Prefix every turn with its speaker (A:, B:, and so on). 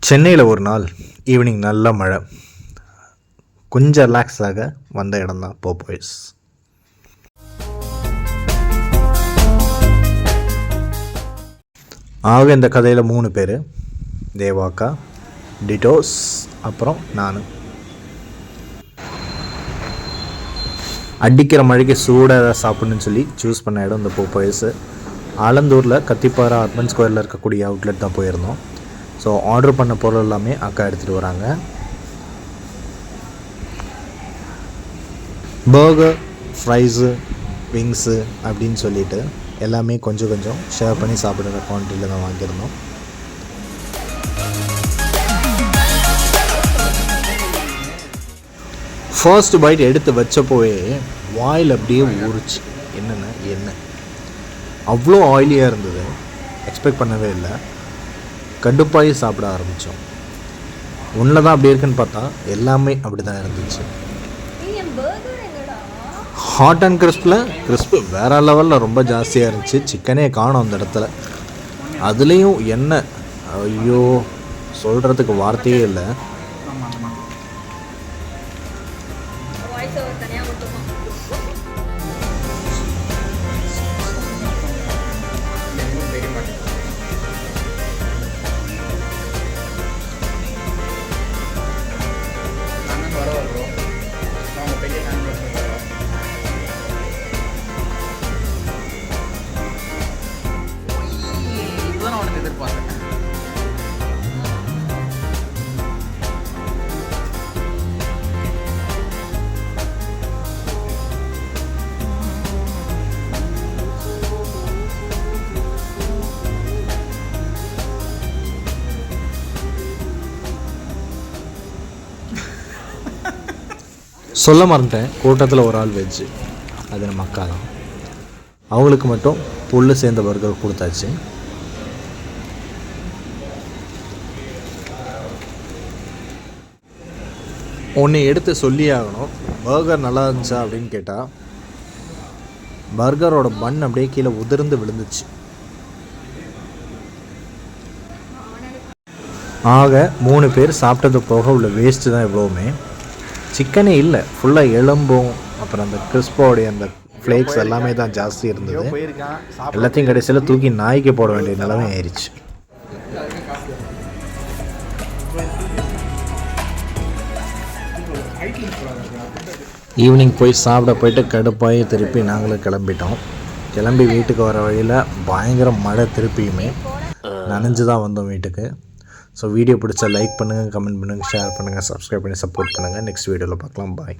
A: சென்னையில் ஒரு நாள் ஈவினிங் நல்ல மழை. கொஞ்சம் ரிலாக்ஸாக வந்த இடம் தான் போப்போய்ஸ். ஆக இந்த கதையில் 3 பேர், தேவாக்கா, டிட்டோஸ், அப்புறம் நான். அடிக்கிற மழைக்கு சூடாக சாப்பிட்ணுன்னு சொல்லி சூஸ் பண்ண இடம் இந்த போப்போய்ஸு. ஆலந்தூரில் கத்திப்பாரா அர்பன் ஸ்கொயரில் இருக்கக்கூடிய அவுட்லெட் தான் போயிருந்தோம். ஸோ ஆர்டர் பண்ண பொருள் எல்லாமே அக்கா எடுத்துகிட்டு வராங்க. பர்கர், ஃப்ரைஸு, விங்ஸு அப்படின்னு சொல்லிட்டு எல்லாமே கொஞ்சம் கொஞ்சம் ஷேர் பண்ணி சாப்பிட்ற குவான்டிட்டியில் தான் வாங்கியிருந்தோம். ஃபர்ஸ்ட் பைட் எடுத்து வச்சப்போவே வாயில் அப்படியே ஊறிச்சு. என்னென்ன எண்ணெய் அவ்வளோ ஆயிலியாக இருந்தது, எக்ஸ்பெக்ட் பண்ணவே இல்லை. கடுப்பாகி சாப்பிட ஆரம்பித்தோம். ஒன்றில் தான் அப்படி இருக்குன்னு பார்த்தா எல்லாமே அப்படி தான் இருந்துச்சு. ஹாட் அண்ட் கிறிஸ்பு வேறு லெவலில் ரொம்ப ஜாஸ்தியாக இருந்துச்சு. சிக்கனே காணும் அந்த இடத்துல. அதுலேயும் எண்ணெய், ஐயோ சொல்கிறதுக்கு வார்த்தையே இல்லை. சொல்ல மறந்துட்டேன், கூட்டத்தில் ஒரு ஆள் வெஜ்ஜு, அது நம்ம அக்கா தான். அவங்களுக்கு மட்டும் புல் சேர்ந்த பர்கர் கொடுத்தாச்சு. ஒன்று எடுத்து சொல்லி ஆகணும், பர்கர் நல்லா இருந்துச்சா அப்படின்னு கேட்டால் பர்கரோட பன் அப்படியே கீழே உதிர்ந்து விழுந்துச்சு. ஆக 3 பேர் சாப்பிட்டது போக உள்ள வேஸ்ட்டு தான் எவ்வளோவுமே. சிக்கனே இல்லை, ஃபுல்லாக எலும்பும் அப்புறம் அந்த கிறிஸ்போடைய அந்த ஃப்ளேக்ஸ் எல்லாமே தான் ஜாஸ்தி இருந்தது. எல்லாத்தையும் கடைசியில் தூக்கி நாய்க்கு போட வேண்டிய நிலைமை ஆயிடுச்சு. ஈவினிங் போய் சாப்பிட போயிட்டு கடுப்பாகி திருப்பி நாங்களும் கிளம்பிட்டோம். கிளம்பி வீட்டுக்கு வர வழியில் பயங்கர மழை, திருப்பியுமே நனைஞ்சு தான் வந்தோம் வீட்டுக்கு. ஸோ வீடியோ பிடிச்சா லைக் பண்ணுங்கள், கமெண்ட் பண்ணுங்கள், ஷேர் பண்ணுங்கள், சப்ஸ்கிரைப் பண்ணி சப்போர்ட் பண்ணுங்கள். நெக்ஸ்ட் வீடியோவில் பார்க்கலாம். பாய்.